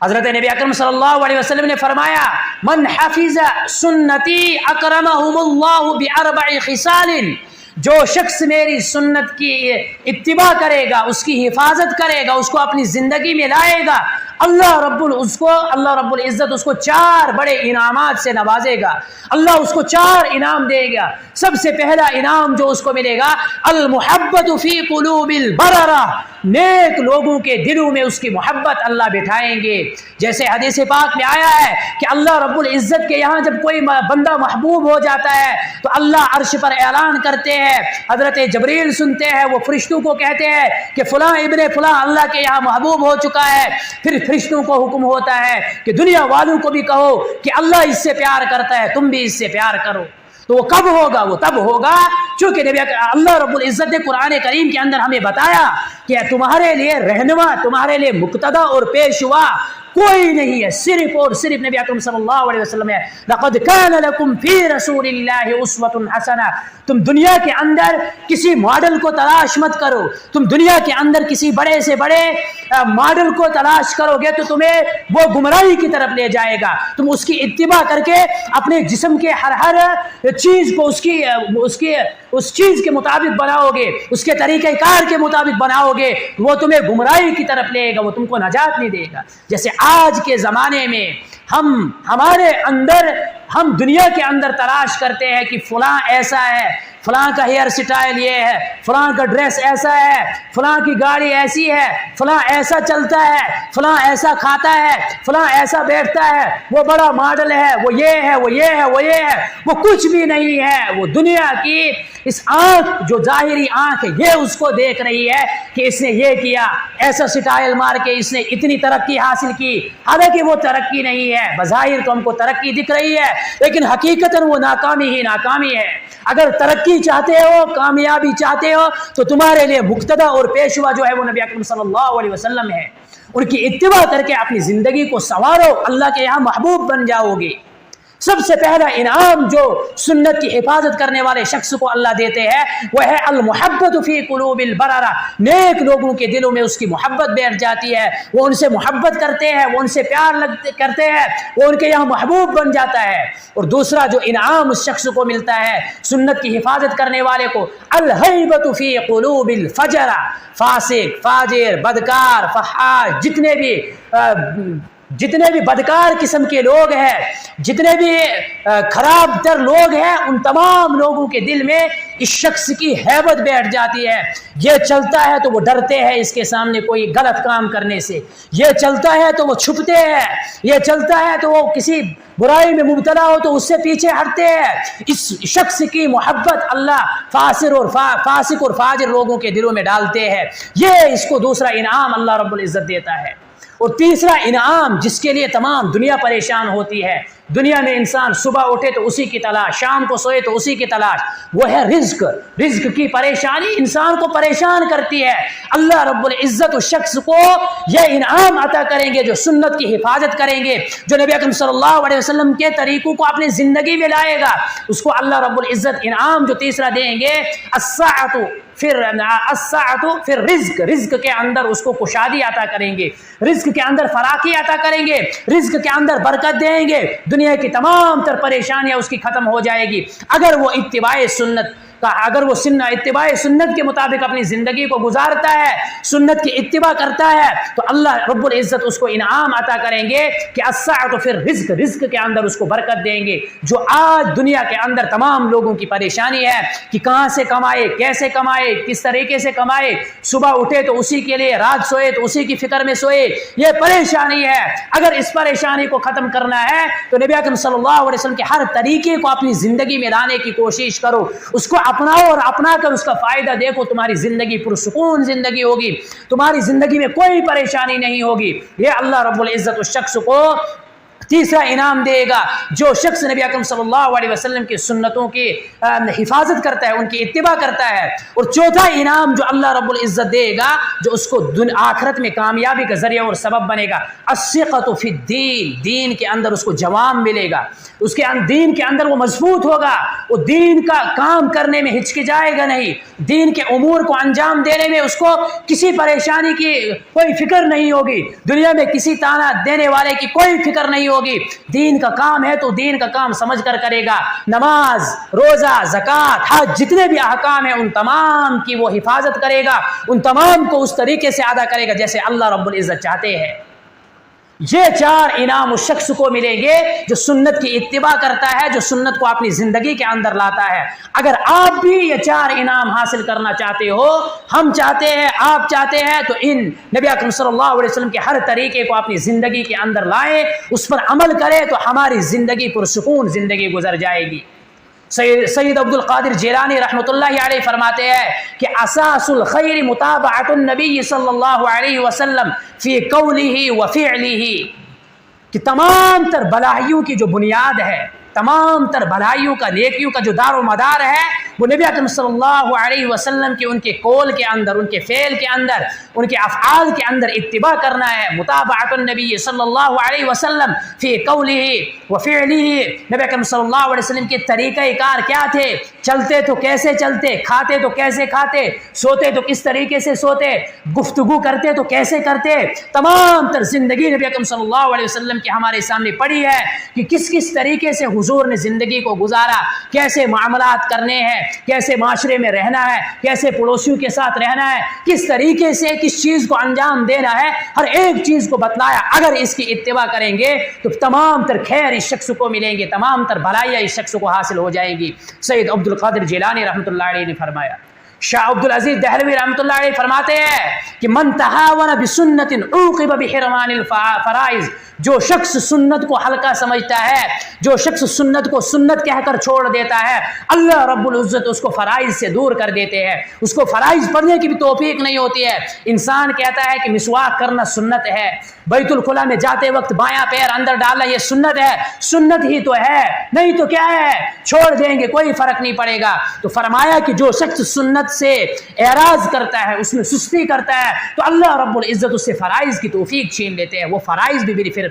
حضرت نبی اکرم صلی اللہ علیہ وسلم نے فرمایا من حفظ سنتی اکرمہم اللہ باربع خصال، جو شخص میری سنت کی اتباع کرے گا، اس کی حفاظت کرے گا، اس کو اپنی زندگی میں لائے گا، اللہ رب العزت اس کو 4 بڑے انعامات سے نوازے گا، اللہ اس کو 4 انعام دے گا۔ سب سے پہلا انعام جو اس کو ملے گا المحبت فی قلوب البررہ، نیک لوگوں کے دلوں میں اس کی محبت اللہ بٹھائیں گے۔ جیسے حدیث پاک میں آیا ہے کہ اللہ رب العزت کے یہاں جب کوئی بندہ محبوب ہو جاتا ہے تو اللہ عرش پر اعلان کرتے ہیں، حضرت جبریل سنتے ہیں، وہ فرشتوں کو کہتے ہیں کہ فلاں ابن فلاں اللہ کے یہاں محبوب ہو چکا ہے۔ پھر فرشتوں کو حکم ہوتا ہے کہ دنیا والوں کو بھی کہو کہ اللہ اس سے پیار کرتا ہے، تم بھی اس سے پیار کرو۔ تو وہ کب ہوگا؟ وہ تب ہوگا چونکہ اللہ رب العزت نے قرآن کریم کے اندر ہمیں بتایا کہ تمہارے لیے رہنما، تمہارے لیے مقتدا اور پیشوا کوئی نہیں ہے، صرف اور صرف نبی اکرم صلی اللہ علیہ وسلم ہے۔ لقد کان لکم فی رسول اللہ اسوۃ حسنہ، تم دنیا کے اندر کسی ماڈل کو تلاش مت کرو، تم دنیا کے اندر کسی بڑے سے بڑے ماڈل کو تلاش کرو گے تو تمہیں وہ گمراہی کی طرف لے جائے گا۔ تم اس کی اتباع کر کے اپنے جسم کے ہر چیز کو اس چیز کے مطابق بناؤ گے، اس کے طریقہ کار کے مطابق بناؤ گے، وہ تمہیں گمراہی کی طرف لے گا، وہ تم کو نجات نہیں دے گا۔ جیسے آج کے زمانے میں ہم دنیا کے اندر تلاش کرتے ہیں کہ فلاں ایسا ہے، فلاں کا ہیئر سٹائل یہ ہے، فلاں کا ڈریس ایسا ہے، فلاں کی گاڑی ایسی ہے، فلاں ایسا چلتا ہے، فلاں ایسا کھاتا ہے، فلاں ایسا بیٹھتا ہے، وہ بڑا ماڈل ہے، وہ یہ ہے، وہ یہ ہے، وہ یہ ہے۔ وہ کچھ بھی نہیں ہے، وہ دنیا کی اس آنکھ جو ظاہری آنکھ ہے یہ اس کو دیکھ رہی ہے کہ اس نے یہ کیا، ایسا سٹائل مار کے اس نے اتنی ترقی حاصل کی، حالانکہ وہ ترقی نہیں ہے۔ بظاہر تو ہم کو ترقی دکھ رہی ہے لیکن حقیقتاً وہ ناکامی ہی ناکامی ہے۔ اگر ترقی چاہتے ہو، کامیابی چاہتے ہو تو تمہارے لیے مقتدا اور پیشوا جو ہے وہ نبی اکرم صلی اللہ علیہ وسلم ہے، ان کی اتباع کر کے اپنی زندگی کو سنوارو، اللہ کے یہاں محبوب بن جاؤ گے۔ سب سے پہلا انعام جو سنت کی حفاظت کرنے والے شخص کو اللہ دیتے ہیں وہ ہے المحبت فی قلوب البررہ، نیک لوگوں کے دلوں میں اس کی محبت بیٹھ جاتی ہے، وہ ان سے محبت کرتے ہیں، وہ ان سے پیار کرتے ہیں، وہ ان کے یہاں محبوب بن جاتا ہے۔ اور دوسرا جو انعام اس شخص کو ملتا ہے سنت کی حفاظت کرنے والے کو، الہیبۃ فی قلوب الفجرہ، فاسق، فاجر، بدکار، فحاش، جتنے بھی بدکار قسم کے لوگ ہیں، جتنے بھی خراب تر لوگ ہیں، ان تمام لوگوں کے دل میں اس شخص کی ہیبت بیٹھ جاتی ہے۔ یہ چلتا ہے تو وہ ڈرتے ہیں اس کے سامنے کوئی غلط کام کرنے سے، یہ چلتا ہے تو وہ چھپتے ہیں، یہ چلتا ہے تو وہ کسی برائی میں مبتلا ہو تو اس سے پیچھے ہٹتے ہیں۔ اس شخص کی محبت اللہ فاسق اور فاجر لوگوں کے دلوں میں ڈالتے ہیں۔ یہ اس کو دوسرا انعام اللہ رب العزت دیتا ہے۔ اور تیسرا انعام جس کے لیے تمام دنیا پریشان ہوتی ہے، دنیا میں انسان صبح اٹھے تو اسی کی تلاش، شام کو سوئے تو اسی کی تلاش، وہ ہے رزق۔ رزق کی پریشانی انسان کو پریشان کرتی ہے۔ اللہ رب العزت اس شخص کو یہ انعام عطا کریں گے جو سنت کی حفاظت کریں گے، جو نبی اکرم صلی اللہ علیہ وسلم کے طریقوں کو اپنی زندگی میں لائے گا، اس کو اللہ رب العزت انعام جو تیسرا دیں گے الساعۃ، پھر رزق کے اندر اس کو کشادی عطا کریں گے، رزق کے اندر فراخی عطا کریں گے، رزق کے اندر برکت دیں گے، دنیا کی تمام تر پریشانیاں اس کی ختم ہو جائے گی اگر وہ اتباع سنت کے مطابق اپنی زندگی کو گزارتا ہے، سنت کی اتباع کرتا ہے، تو اللہ رب العزت اس کو انعام عطا کریں گے کہ الساعۃ پھر رزق کے اندر اس کو برکت دیں گے۔ جو آج دنیا کے اندر تمام لوگوں کی پریشانی ہے کہ کہاں سے کمائے، کیسے کمائے، کس طریقے سے کمائے، صبح اٹھے تو اسی کے لیے، رات سوئے تو اسی کی فکر میں سوئے، یہ پریشانی ہے۔ اگر اس پریشانی کو ختم کرنا ہے تو نبی اکرم صلی اللہ علیہ وسلم کے ہر طریقے کو اپنی زندگی میں لانے کی کوشش کرو، اس کو اپناؤ اور اپنا کر اس کا فائدہ دیکھو، تمہاری زندگی پرسکون زندگی ہوگی، تمہاری زندگی میں کوئی پریشانی نہیں ہوگی۔ یہ اللہ رب العزت اس شخص کو تیسرا انعام دے گا جو شخص نبی اکرم صلی اللہ علیہ وسلم کی سنتوں کی حفاظت کرتا ہے، ان کی اتباع کرتا ہے۔ اور چوتھا انعام جو اللہ رب العزت دے گا، جو اس کو آخرت میں کامیابی کا ذریعہ اور سبب بنے گا، الثقۃ فی الدین، دین کے اندر اس کو جوام ملے گا، اس کے دین کے اندر وہ مضبوط ہوگا، وہ دین کا کام کرنے میں ہچکچائے گا نہیں، دین کے امور کو انجام دینے میں اس کو کسی پریشانی کی کوئی فکر نہیں ہوگی، دنیا میں کسی تانا دینے والے کی کوئی فکر نہیں ہوگی۔ دین کا کام ہے تو دین کا کام سمجھ کر کرے گا، نماز، روزہ، زکوٰۃ، حج، جتنے بھی احکام ہیں ان تمام کی وہ حفاظت کرے گا، ان تمام کو اس طریقے سے ادا کرے گا جیسے اللہ رب العزت چاہتے ہیں۔ یہ چار انعام اس شخص کو ملیں گے جو سنت کی اتباع کرتا ہے، جو سنت کو اپنی زندگی کے اندر لاتا ہے۔ اگر آپ بھی یہ چار انعام حاصل کرنا چاہتے ہو، ہم چاہتے ہیں، آپ چاہتے ہیں، تو ان نبی اکرم صلی اللہ علیہ وسلم کے ہر طریقے کو اپنی زندگی کے اندر لائیں، اس پر عمل کریں، تو ہماری زندگی پرسکون زندگی گزر جائے گی۔ سید عبد القادر جیلانی رحمۃ اللہ علیہ فرماتے ہیں کہ اساس الخیر متابعۃ النبی صلی اللہ علیہ وسلم فی قولہ و فعلہ، کہ تمام تر بھلائیوں کی جو بنیاد ہے، تمام تر بھلائیوں کا، نیکیوں کا جو دار و مدار ہے، وہ نبی اکرم صلی اللہ علیہ وسلم کے ان کے قول کے اندر، ان کے فعل کے اندر، ان کے افعال کے اندر اتباع کرنا ہے۔ متابعۃ النبی صلی اللہ علیہ وسلم فی قولہ و فعلہ، نبی اکرم صلی اللہ علیہ وسلم کے طریقہ کار کیا تھے، چلتے تو کیسے چلتے، کھاتے تو کیسے کھاتے، سوتے تو کس طریقے سے سوتے، گفتگو کرتے تو کیسے کرتے، تمام تر زندگی نبی اکرم صلی اللہ علیہ وسلم کی ہمارے سامنے پڑی ہے کہ کس کس طریقے سے حضور نے زندگی کو گزارا، کیسے معاملات کرنے ہیں، کیسے معاشرے میں رہنا ہے، کیسے پڑوسیوں کے ساتھ رہنا ہے، کس طریقے سے کس چیز کو انجام دینا ہے، ہر ایک چیز کو بتلایا۔ اگر اس کی اتباع کریں گے تو تمام تر خیر اس شخص کو ملیں گے، تمام تر بھلائیاں اس شخص کو حاصل ہو جائیں گی۔ سید عبد القادر جیلانی رحمۃ اللہ علیہ نے فرمایا۔ شاہ عبد العزیز دہلوی رحمۃ اللہ علیہ فرماتے ہیں کہ من تہاون بسنت عوقب بحرمان الفرائض، جو شخص سنت کو ہلکا سمجھتا ہے، جو شخص سنت کو سنت کہہ کر چھوڑ دیتا ہے، اللہ رب العزت اس کو فرائض سے دور کر دیتے ہیں، اس کو فرائض پڑھنے کی بھی توفیق نہیں ہوتی ہے۔ انسان کہتا ہے کہ مسواک کرنا سنت ہے، بیت الخلا میں جاتے وقت بایاں پیر اندر ڈالنا یہ سنت ہے، سنت ہی تو ہے، نہیں تو کیا ہے، چھوڑ دیں گے کوئی فرق نہیں پڑے گا۔ تو فرمایا کہ جو شخص سنت سے اعراض کرتا ہے، اس میں سستی کرتا ہے، تو اللہ رب العزت اس سے فرائض کی توفیق چھین لیتے ہیں، وہ فرائض بھی پھر